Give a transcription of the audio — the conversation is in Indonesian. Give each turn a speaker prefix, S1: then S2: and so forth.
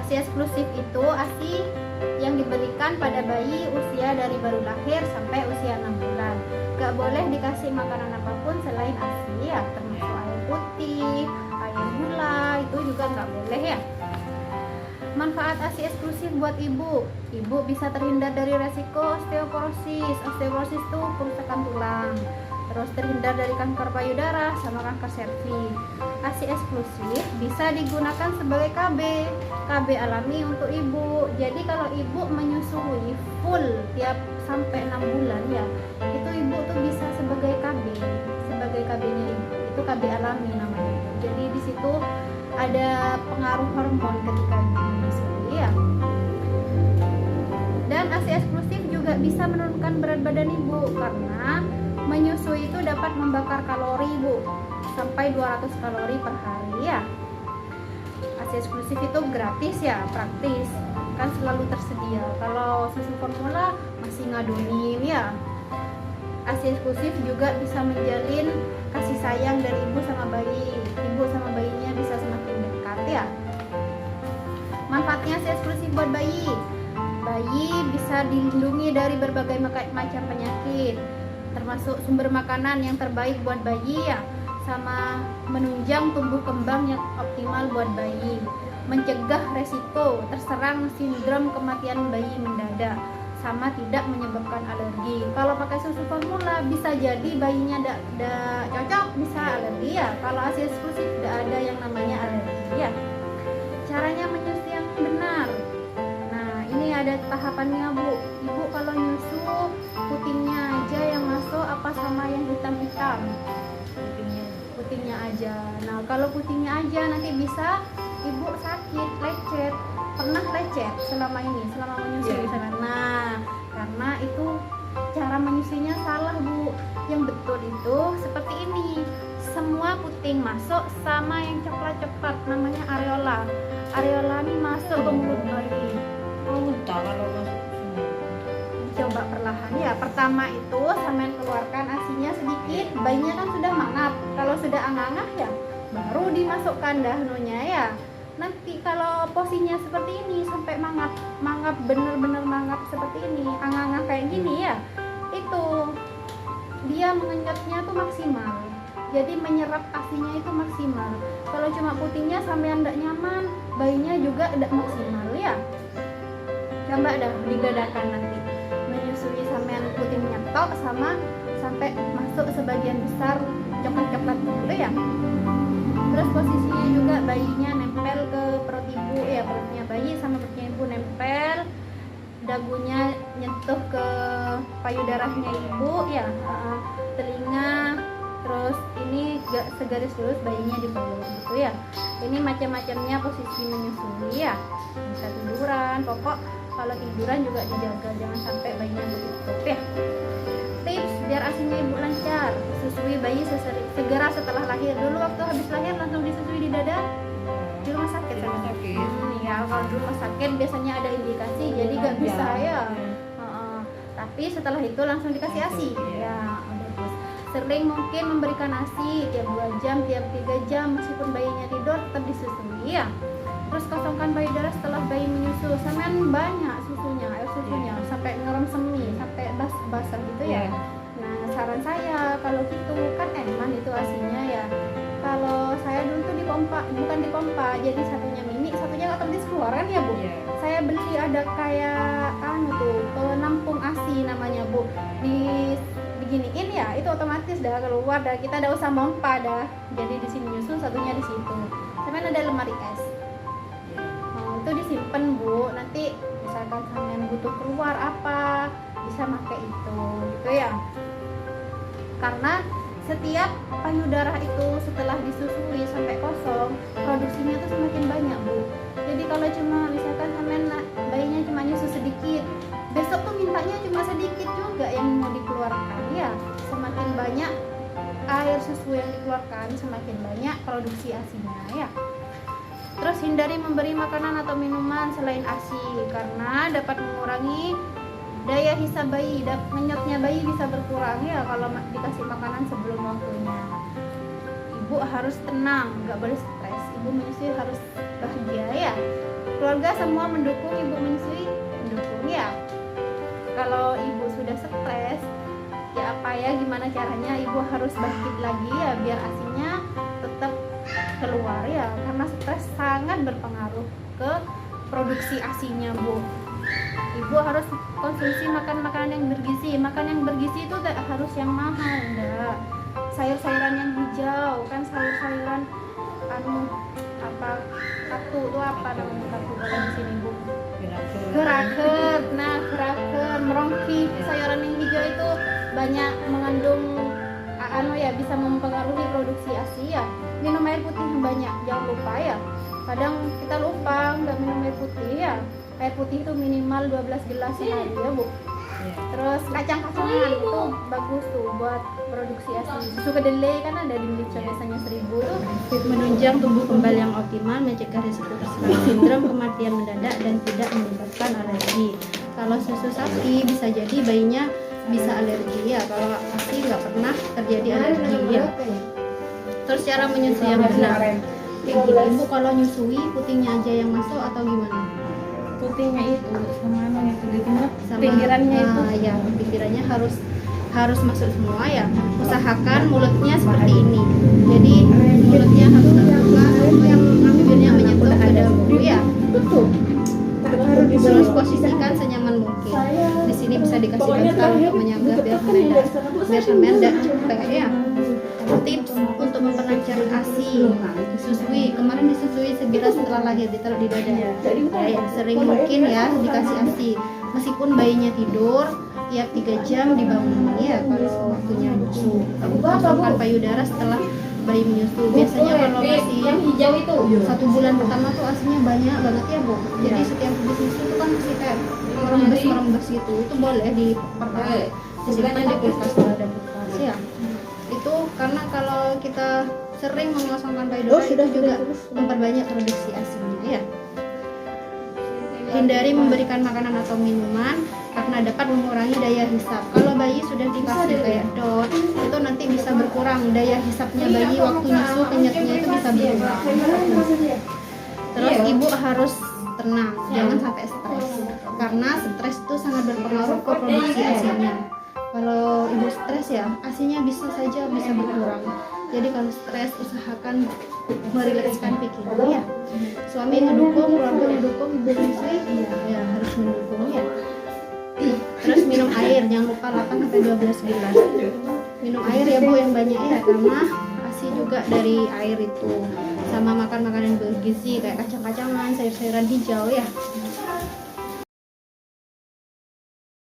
S1: ASI eksklusif itu ASI yang diberikan pada bayi usia dari baru lahir sampai usia 6 bulan. Gak boleh dikasih makanan apapun selain ASI ya, termasuk air putih, air gula, itu juga gak boleh ya. Manfaat ASI eksklusif buat ibu. Ibu bisa terhindar dari resiko osteoporosis. Osteoporosis itu kerusakan tulang. Terus terhindar dari kanker payudara sama kanker serviks. ASI eksklusif bisa digunakan sebagai KB alami untuk ibu. Jadi kalau ibu menyusui full tiap sampai 6 bulan ya, itu ibu tuh bisa sebagai KB-nya ibu. Itu KB alami namanya. Jadi di situ ada pengaruh hormon ketika ibu menyusui ya. Dan ASI eksklusif juga bisa menurunkan berat badan ibu karena menyusui itu dapat membakar kalori ibu sampai 200 kalori per hari ya. ASI eksklusif itu gratis ya, praktis, kan selalu tersedia. Kalau susu formula masih ngadonin ya. ASI eksklusif juga bisa menjalin kasih sayang dari ibu sama bayi. Ibu sama bayinya bisa semakin dekat ya. Manfaatnya ASI eksklusif buat bayi. Bayi bisa dilindungi dari berbagai macam penyakit, termasuk sumber makanan yang terbaik buat bayi ya, sama menunjang tumbuh kembang yang optimal buat bayi, mencegah resiko terserang sindrom kematian bayi mendadak, sama tidak menyebabkan alergi. Kalau pakai susu formula bisa jadi bayinya tidak cocok, bisa alergi ya. Kalau ASI eksklusif tidak ada yang namanya alergi ya. Caranya menyusui yang benar. Nah, ini ada tahapannya Bu. Ibu kalau nyusu putingnya aja yang masuk apa sama yang hitam-hitam? Putingnya aja. Nah, kalau putingnya aja nanti bisa ibu sakit, lecet. Pernah lecet selama menyusui sana. Nah, karena itu cara menyusuinya salah Bu. Yang betul itu seperti ini. Semua puting masuk sama yang coklat-coklat namanya areola. Areola ini masuk ke mulut bayi.
S2: Kalau masuk
S1: Coba perlahan ya. Pertama itu sampean keluarkan ASINya sedikit. Bayinya kan sudah mangap. Kalau sudah angah-angah ya baru dimasukkan dahnunya ya. Nanti kalau posisinya seperti ini sampai mangap bener-bener mangap seperti ini, angah-angah kayak gini ya, itu dia mengenyotnya tuh maksimal. Jadi menyerap ASINya itu maksimal. Kalau cuma putingnya sampean tidak nyaman, bayinya juga tidak maksimal ya. Coba dah digadakan nanti menyusui sampean putingnya tok sama sampai masuk sebagian besar coklat-coklat dulu ya. Terus posisinya juga bayinya nempel ke perut ibu ya, perutnya bayi sama perutnya ibu nempel, dagunya nyentuh ke payudaranya ibu ya, telinga, terus ini gak segaris lurus bayinya di bawah gitu ya. Ini macam-macamnya posisi menyusui ya. Bisa tiduran, pokok kalau tiduran juga dijaga jangan sampai bayinya ditutup ya. Tips biar ASINya ibu lancar, susui bayi segera setelah lahir. Dulu waktu habis lahir langsung disusui di dada di rumah sakit ya. Kalau di rumah sakit biasanya ada indikasi jadi gak bisa ya. Tapi setelah itu langsung dikasih ASI ya. Sering mungkin memberikan ASI tiap 2 jam, tiap 3 jam meskipun bayinya tidur tetap disusui ya. Terus kosongkan payudara setelah bayi menyusu. Sampean banyak susunya, air susunya sampai ngerem semi, sampai basah gitu ya. Nah, saran saya kalau gitu kan eman itu ASINya ya. Kalau saya dulu tuh dipompa, bukan dipompa, jadi satunya mini, satunya otomatis keluar kan ya Bu. Saya beli ada kayak penampung ASI namanya Bu. Diginiin ya, itu otomatis dah keluar dah, kita dah usah pompa dah. Jadi di sini nyusu, satunya di situ. Sampean ada lemari es. Itu disimpan Bu, nanti misalkan sampean butuh keluar apa bisa pakai itu gitu ya. Karena setiap payudara itu setelah disusui sampai kosong produksinya tuh semakin banyak Bu. Jadi kalau cuma misalkan sampean bayinya cuma nyusu sedikit, besok tuh mintanya cuma sedikit juga yang mau dikeluarkan ya. Semakin banyak air susu yang dikeluarkan semakin banyak produksi ASINya ya. Terus hindari memberi makanan atau minuman selain ASI karena dapat mengurangi daya hisap bayi, ngenyotnya bayi bisa berkurang ya kalau dikasih makanan sebelum waktunya. Ibu harus tenang, nggak boleh stres. Ibu menyusui harus bahagia ya. Keluarga keluarga semua mendukung ibu menyusui, mendukung ya. Kalau ibu sudah stres, ya apa ya, gimana caranya ibu harus bangkit lagi ya biar asinya tetap keluar ya, karena stres sangat berpengaruh ke produksi asinya bu. Ibu harus konsumsi makan makanan yang bergizi. Makan yang bergizi itu tidak harus yang mahal, enggak. Sayur-sayuran yang hijau, kan sayur-sayuran apa katu itu apa namanya katu kalau di sini bu? Keraker. Nah, keraker, merongki, sayuran yang hijau itu banyak mengandung ya bisa mempengaruhi produksi ASI ya. Minum air putih yang banyak, jangan lupa ya. Kadang kita lupa nggak minum air putih ya. Air putih itu minimal 12 gelas sehari ya bu. Terus kacang-kacangan itu bagus tuh buat produksi ASI. Susu kedelai kan ada di Indonesia biasanya 1000 tuh.
S2: Menunjang tubuh kembali yang optimal, mencegah risiko terserang sindrom kematian mendadak dan tidak menyebabkan alergi. Kalau susu sapi bisa jadi bayinya bisa alergi ya. Kalau ASI nggak pernah terjadi alergi ya. Terus cara menyusui yang benar. Kayak gini, ibu kalau nyusui putihnya aja yang masuk atau gimana?
S3: Putihnya itu sama yang
S2: Sama,
S3: pinggirannya itu.
S2: ya pinggirannya harus masuk semua ya. Usahakan mulutnya seperti ini, jadi mulutnya harus terbuka, yang bibirnya menyentuh ke dalam ya. Terus posisikan senyaman mungkin. Di sini bisa dikasih bantal untuk menyangga biar semen tidak capek ya. Tips untuk memperlancar ASI, disusui. Kemarin disusui segera setelah lahir, ditaruh di dada. Ya, sering mungkin ya dikasih ASI. Meskipun bayinya tidur, tiap 3 jam dibangun ya kalau waktunya nyusu. Masukkan payudara setelah bayi menyusu. Biasanya kalau masih
S3: hijau itu
S2: 1 bulan pertama tuh asinya banyak banget ya bu. Jadi setiap habis nyusu itu kan masih kayak merembes gitu. Itu boleh disimpan di kulkas kalau ada kulkas ya. Itu karena kalau kita sering mengosongkan payudara itu juga memperbanyak produksi asinya ya. Hindari memberikan makanan atau minuman karena dapat mengurangi daya hisap. Kalau bayi sudah dikasih kayak dot, itu nanti bisa berkurang daya hisapnya bayi waktu nyusu, kenyatnya itu bisa berkurang. Terus ibu harus tenang, jangan sampai stres. Karena stres itu sangat berpengaruh ke produksi asinya. Kalau ibu stres ya, asinya bisa berkurang. Jadi kalau stres usahakan merilekskan pikiran ya. Suami ngedukung, keluarga ngedukung, ibu menyusui ya harus mendukung ya. Terus minum air, jangan lupa 8-12 gelas. Minum air ya bu yang banyak ya, karena ASI juga dari air itu. Sama makan makanan bergizi kayak kacang-kacangan, sayur-sayuran hijau ya.